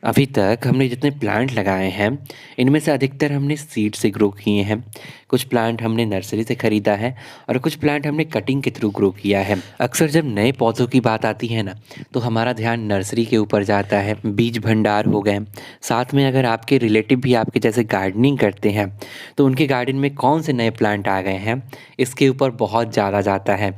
अभी तक हमने जितने प्लांट लगाए हैं, इनमें से अधिकतर हमने सीड से ग्रो किए हैं। कुछ प्लांट हमने नर्सरी से ख़रीदा है और कुछ प्लांट हमने कटिंग के थ्रू ग्रो किया है। अक्सर जब नए पौधों की बात आती है ना, तो हमारा ध्यान नर्सरी के ऊपर जाता है। बीज भंडार हो गए, साथ में अगर आपके रिलेटिव भी आपके जैसे गार्डनिंग करते हैं, तो उनके गार्डन में कौन से नए प्लांट आ गए हैं, इसके ऊपर बहुत ज़्यादा जाता है।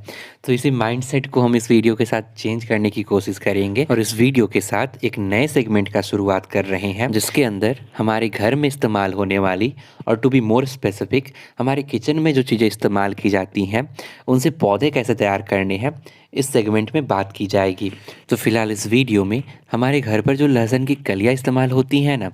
तो इसी माइंडसेट को हम इस वीडियो के साथ चेंज करने की कोशिश करेंगे और इस वीडियो के साथ एक नए सेगमेंट का शुरुआत कर रहे हैं, जिसके अंदर हमारे घर में इस्तेमाल होने वाली और टू बी मोर स्पेसिफिक हमारे किचन में जो चीज़ें इस्तेमाल की जाती हैं, उनसे पौधे कैसे तैयार करने हैं, इस सेगमेंट में बात की जाएगी। तो फिलहाल इस वीडियो में हमारे घर पर जो लहसुन की कलियाँ इस्तेमाल होती हैं ना,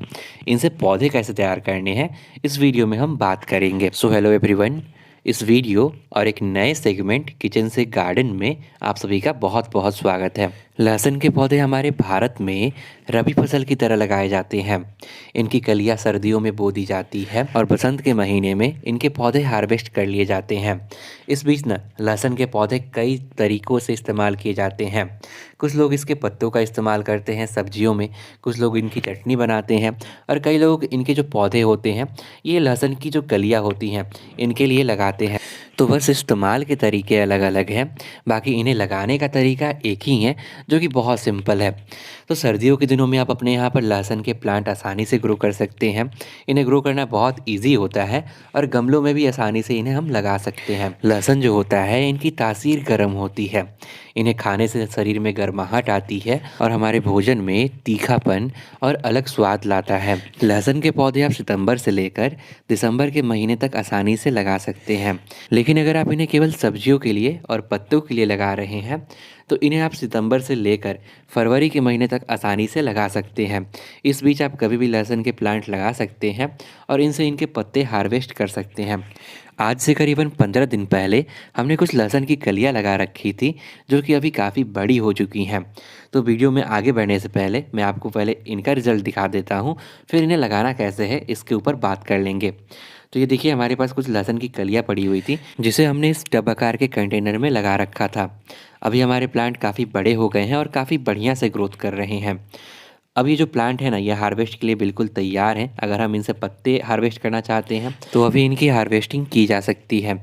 इनसे पौधे कैसे तैयार करने हैं, इस वीडियो में हम बात करेंगे। सो हेलो एवरीवन, इस वीडियो और एक नए सेगमेंट किचन से गार्डन में आप सभी का बहुत बहुत स्वागत है। लहसुन के पौधे हमारे भारत में रबी फसल की तरह लगाए जाते हैं। इनकी कलियां सर्दियों में बो दी जाती है और बसंत के महीने में इनके पौधे हार्वेस्ट कर लिए जाते हैं। इस बीच न लहसुन के पौधे कई तरीक़ों से इस्तेमाल किए जाते हैं। कुछ लोग इसके पत्तों का इस्तेमाल करते हैं सब्जियों में, कुछ लोग इनकी चटनी बनाते हैं और कई लोग इनके जो पौधे होते हैं, ये लहसुन की जो कलियां होती हैं, इनके लिए लगाते हैं। तो बस इस्तेमाल के तरीके अलग अलग हैं, बाकी इन्हें लगाने का तरीका एक ही है, जो कि बहुत सिंपल है। तो सर्दियों के दिनों में आप अपने यहाँ पर लहसुन के प्लांट आसानी से ग्रो कर सकते हैं। इन्हें ग्रो करना बहुत ईजी होता है और गमलों में भी आसानी से इन्हें हम लगा सकते हैं। लहसुन जो होता है, इनकी तासीर गर्म होती है। इन्हें खाने से शरीर में गर्माहट आती है और हमारे भोजन में तीखापन और अलग स्वाद लाता है। लहसुन के पौधे आप सितंबर से लेकर दिसंबर के महीने तक आसानी से लगा सकते हैं। लेकिन अगर आप इन्हें केवल सब्जियों के लिए और पत्तों के लिए लगा रहे हैं, तो इन्हें आप सितंबर से लेकर फरवरी के महीने तक आसानी से लगा सकते हैं। इस बीच आप कभी भी लहसुन के प्लांट लगा सकते हैं और इनसे इनके पत्ते हार्वेस्ट कर सकते हैं। आज से करीबन 15 दिन पहले हमने कुछ लहसुन की कलियां लगा रखी थी, जो कि अभी काफ़ी बड़ी हो चुकी हैं। तो वीडियो में आगे बढ़ने से पहले मैं आपको पहले इनका रिजल्ट दिखा देता हूँ, फिर इन्हें लगाना कैसे है इसके ऊपर बात कर लेंगे। तो ये देखिए, हमारे पास कुछ लहसुन की कलियां पड़ी हुई थी, जिसे हमने इस टब आकार के कंटेनर में लगा रखा था। अभी हमारे प्लांट काफ़ी बड़े हो गए हैं और काफ़ी बढ़िया से ग्रोथ कर रहे हैं। अब ये जो प्लांट है ना, ये हार्वेस्ट के लिए बिल्कुल तैयार हैं। अगर हम इनसे पत्ते हार्वेस्ट करना चाहते हैं, तो अभी इनकी हार्वेस्टिंग की जा सकती है।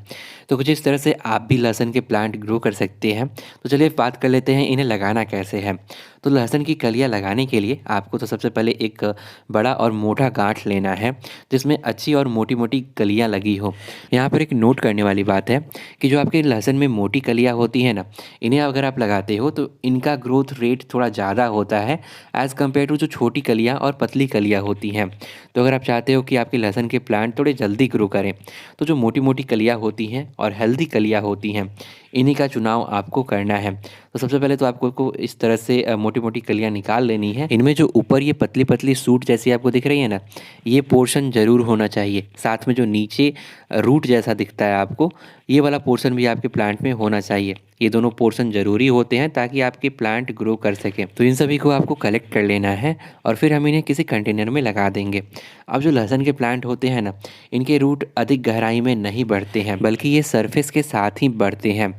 तो कुछ इस तरह से आप भी लहसुन के प्लांट ग्रो कर सकते हैं। तो चलिए बात कर लेते हैं इन्हें लगाना कैसे है। तो लहसुन की कलियां लगाने के लिए आपको तो सबसे पहले एक बड़ा और मोटा गांठ लेना है, जिसमें अच्छी और मोटी मोटी कलियां लगी हो। यहाँ पर एक नोट करने वाली बात है कि जो आपके लहसुन में मोटी कलियां होती हैं ना, इन्हें अगर आप लगाते हो तो इनका ग्रोथ रेट थोड़ा ज़्यादा होता है एज़ कम्पेयर टू जो छोटी कलियां और पतली कलियां होती हैं। तो अगर आप चाहते हो कि आपके लहसुन के प्लांट थोड़े जल्दी ग्रो करें, तो जो मोटी मोटी कलियां होती हैं और हेल्दी कलियां होती हैं, इन्हीं का चुनाव आपको करना है। तो सबसे पहले तो आपको को इस तरह से मोटी मोटी कलियां निकाल लेनी है। इनमें जो ऊपर ये पतली पतली सूट जैसी आपको दिख रही है ना, ये पोर्शन ज़रूर होना चाहिए। साथ में जो नीचे रूट जैसा दिखता है आपको, ये वाला पोर्शन भी आपके प्लांट में होना चाहिए। ये दोनों पोर्शन ज़रूरी होते हैं ताकि आपके प्लांट ग्रो कर सकें। तो इन सभी को आपको कलेक्ट कर लेना है और फिर हम इन्हें किसी कंटेनर में लगा देंगे। अब जो लहसुन के प्लांट होते हैं ना, इनके रूट अधिक गहराई में नहीं बढ़ते हैं, बल्कि ये सरफेस के साथ ही बढ़ते हैं।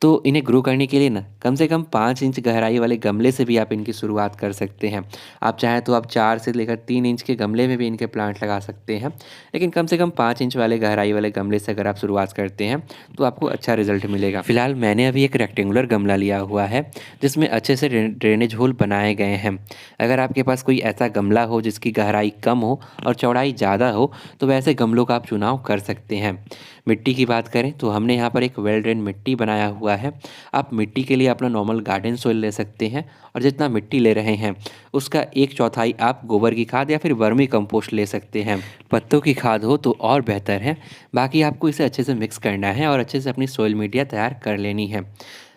तो इन्हें ग्रो करने के लिए ना कम से कम 5 इंच गहराई वाले गमले से भी आप इनकी शुरुआत कर सकते हैं। आप चाहें तो आप 4 से लेकर 3 इंच के गमले में भी इनके प्लांट लगा सकते हैं, लेकिन कम से कम 5 इंच वाले गहराई वाले गमले से अगर आप शुरुआत करते हैं, तो आपको अच्छा रिजल्ट मिलेगा। फिलहाल मैंने अभी एक रेक्टेंगुलर गमला लिया हुआ है, जिसमें अच्छे से ड्रेनेज होल बनाए गए हैं। अगर आपके पास कोई ऐसा गमला हो जिसकी गहराई कम हो और चौड़ाई ज़्यादा हो, तो वैसे गमलों का आप चुनाव कर सकते हैं। मिट्टी की बात करें तो हमने यहाँ पर एक वेल ड्रेन मिट्टी बनाया हुआ है। आप मिट्टी के लिए अपना नॉर्मल गार्डन सॉइल ले सकते हैं और जितना मिट्टी ले रहे हैं, उसका 1/4 आप गोबर की खाद या फिर वर्मी कंपोस्ट ले सकते हैं। पत्तों की खाद हो तो और बेहतर है। बाकी आपको इसे अच्छे से मिक्स करना है और अच्छे से अपनी सॉइल मीडिया तैयार कर लेनी है।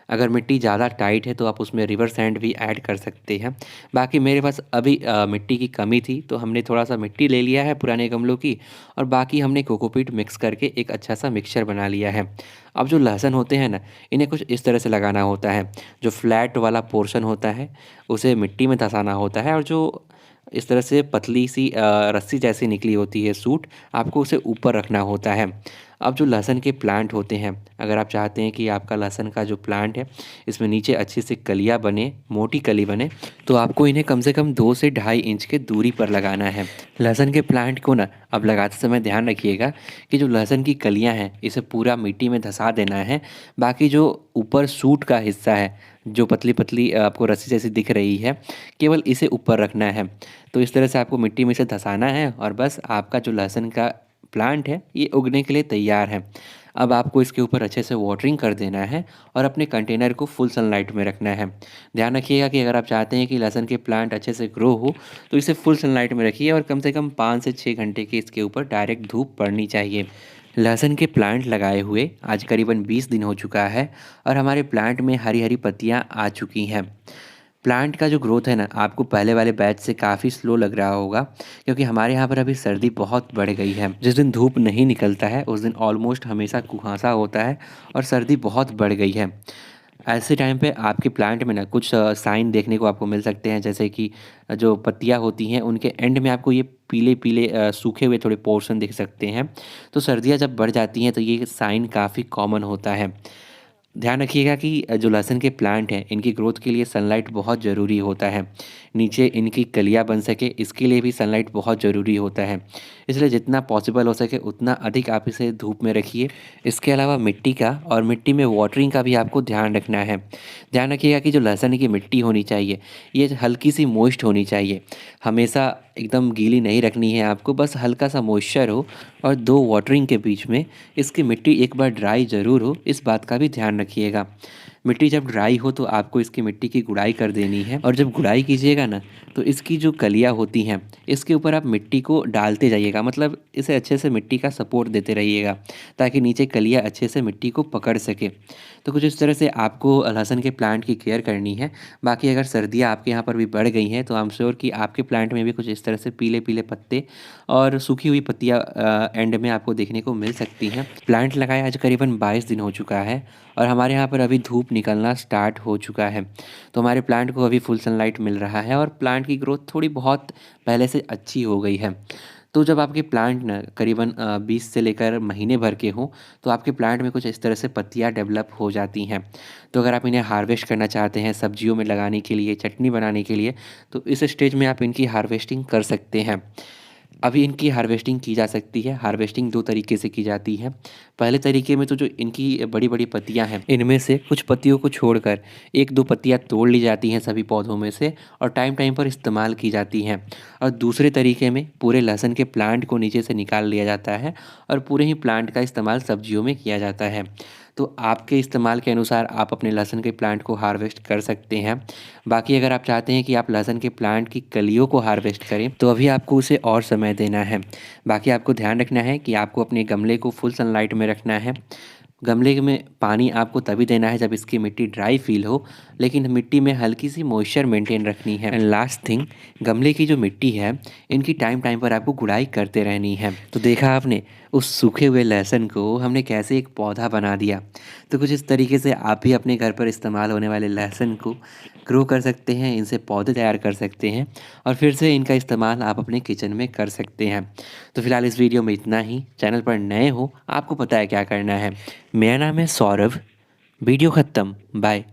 अगर मिट्टी ज़्यादा टाइट है तो आप उसमें रिवर सैंड भी ऐड कर सकते हैं। बाकी मेरे पास अभी मिट्टी की कमी थी, तो हमने थोड़ा सा मिट्टी ले लिया है पुराने गमलों की, और बाकी हमने कोकोपीट मिक्स करके एक अच्छा सा मिक्सचर बना लिया है। अब जो लहसुन होते हैं ना, इन्हें कुछ इस तरह से लगाना होता है। जो फ्लैट वाला पोर्शन होता है, उसे मिट्टी में धंसाना होता है, और जो इस तरह से पतली सी रस्सी जैसी निकली होती है सूट, आपको उसे ऊपर रखना होता है। अब जो लहसुन के प्लांट होते हैं, अगर आप चाहते हैं कि आपका लहसुन का जो प्लांट है इसमें नीचे अच्छे से कलियाँ बने, मोटी कली बने, तो आपको इन्हें कम से कम 2 से ढाई इंच के दूरी पर लगाना है। लहसुन के प्लांट को ना अब लगाते समय ध्यान रखिएगा कि जो लहसुन की कलियाँ हैं इसे पूरा मिट्टी में धंसा देना है। बाकी जो ऊपर सूट का हिस्सा है, जो पतली पतली आपको रस्सी जैसी दिख रही है, केवल इसे ऊपर रखना है। तो इस तरह से आपको मिट्टी में इसे धंसाना है और बस आपका जो लहसुन का प्लांट है ये उगने के लिए तैयार है। अब आपको इसके ऊपर अच्छे से वाटरिंग कर देना है और अपने कंटेनर को फुल सनलाइट में रखना है। ध्यान रखिएगा कि अगर आप चाहते हैं कि लहसुन के प्लांट अच्छे से ग्रो हो तो इसे फुल सनलाइट में रखिए और कम से कम 5 से 6 घंटे की इसके ऊपर डायरेक्ट धूप पड़नी चाहिए। लहसुन के प्लांट लगाए हुए आज करीबन 20 दिन हो चुका है और हमारे प्लांट में हरी हरी पत्तियां आ चुकी हैं। प्लांट का जो ग्रोथ है ना आपको पहले वाले बैच से काफ़ी स्लो लग रहा होगा, क्योंकि हमारे यहाँ पर अभी सर्दी बहुत बढ़ गई है। जिस दिन धूप नहीं निकलता है उस दिन ऑलमोस्ट हमेशा कुहासा होता है और सर्दी बहुत बढ़ गई है। ऐसे टाइम पे आपके प्लांट में ना कुछ साइन देखने को आपको मिल सकते हैं, जैसे कि जो पत्तियां होती हैं उनके एंड में आपको ये पीले पीले सूखे हुए थोड़े पोर्शन दिख सकते हैं। तो सर्दियां जब बढ़ जाती हैं तो ये साइन काफ़ी कॉमन होता है। ध्यान रखिएगा कि जो लहसुन के प्लांट हैं इनकी ग्रोथ के लिए सनलाइट बहुत ज़रूरी होता है। नीचे इनकी कलियां बन सके इसके लिए भी सनलाइट बहुत ज़रूरी होता है। इसलिए जितना पॉसिबल हो सके उतना अधिक आप इसे धूप में रखिए। इसके अलावा मिट्टी का और मिट्टी में वाटरिंग का भी आपको ध्यान रखना है। ध्यान रखिएगा कि जो लहसुन की मिट्टी होनी चाहिए ये हल्की सी मॉइस्ट होनी चाहिए। हमेशा एकदम गीली नहीं रखनी है आपको, बस हल्का सा मॉइस्चर हो और 2 वाटरिंग के बीच में इसकी मिट्टी एक बार ड्राई ज़रूर हो, इस बात का भी ध्यान रखिएगा। मिट्टी जब ड्राई हो तो आपको इसकी मिट्टी की गुड़ाई कर देनी है और जब गुड़ाई कीजिएगा ना तो इसकी जो कलियाँ होती हैं इसके ऊपर आप मिट्टी को डालते जाइएगा, मतलब इसे अच्छे से मिट्टी का सपोर्ट देते रहिएगा ताकि नीचे कलियाँ अच्छे से मिट्टी को पकड़ सके। तो कुछ इस तरह से आपको लहसुन के प्लांट की केयर करनी है। बाकी अगर सर्दियाँ आपके यहाँ पर भी बढ़ गई हैं तो आई एम श्योर कि आपके प्लांट में भी कुछ इस तरह से पीले पीले पत्ते और सूखी हुई पत्तियाँ एंड में आपको देखने को मिल सकती हैं। प्लांट लगाए आज करीबन 22 दिन हो चुका है और हमारे यहाँ पर अभी धूप निकलना स्टार्ट हो चुका है। तो हमारे प्लांट को अभी फुल सनलाइट मिल रहा है और प्लांट की ग्रोथ थोड़ी बहुत पहले से अच्छी हो गई है। तो जब आपके प्लांट ना करीबन 20 से लेकर महीने भर के हों तो आपके प्लांट में कुछ इस तरह से पत्तियाँ डेवलप हो जाती हैं। तो अगर आप इन्हें हार्वेस्ट करना चाहते हैं सब्जियों में लगाने के लिए, चटनी बनाने के लिए, तो इस स्टेज में आप इनकी हार्वेस्टिंग कर सकते हैं। अभी इनकी हार्वेस्टिंग की जा सकती है। हार्वेस्टिंग 2 तरीके से की जाती है। पहले तरीके में तो जो इनकी बड़ी-बड़ी पत्तियाँ हैं, इनमें से कुछ पत्तियों को छोड़कर 1-2 पत्तियाँ तोड़ ली जाती हैं सभी पौधों में से और टाइम-टाइम पर इस्तेमाल की जाती हैं। और दूसरे तरीके में पूरे लहसुन के प्लांट को नीचे से निकाल लिया जाता है और पूरे ही प्लांट का इस्तेमाल सब्जियों में किया जाता है। तो आपके इस्तेमाल के अनुसार आप अपने लहसुन के प्लांट को हार्वेस्ट कर सकते हैं। बाकी अगर आप चाहते हैं कि आप लहसुन के प्लांट की कलियों को हार्वेस्ट करें तो अभी आपको उसे और समय देना है। बाकी आपको ध्यान रखना है कि आपको अपने गमले को फुल सनलाइट में रखना है। गमले में पानी आपको तभी देना है जब इसकी मिट्टी ड्राई फील हो, लेकिन मिट्टी में हल्की सी मॉइस्चर मेंटेन रखनी है। एंड लास्ट थिंग, गमले की जो मिट्टी है इनकी टाइम टाइम पर आपको गुड़ाई करते रहनी है। तो देखा आपने उस सूखे हुए लहसुन को हमने कैसे एक पौधा बना दिया। तो कुछ इस तरीके से आप भी अपने घर पर इस्तेमाल होने वाले लहसुन को ग्रो कर सकते हैं, इनसे पौधे तैयार कर सकते हैं और फिर से इनका इस्तेमाल आप अपने किचन में कर सकते हैं। तो फिलहाल इस वीडियो में इतना ही। चैनल पर नए हो आपको पता है क्या करना है। मेरा नाम है सौरभ। वीडियो ख़त्म। बाय।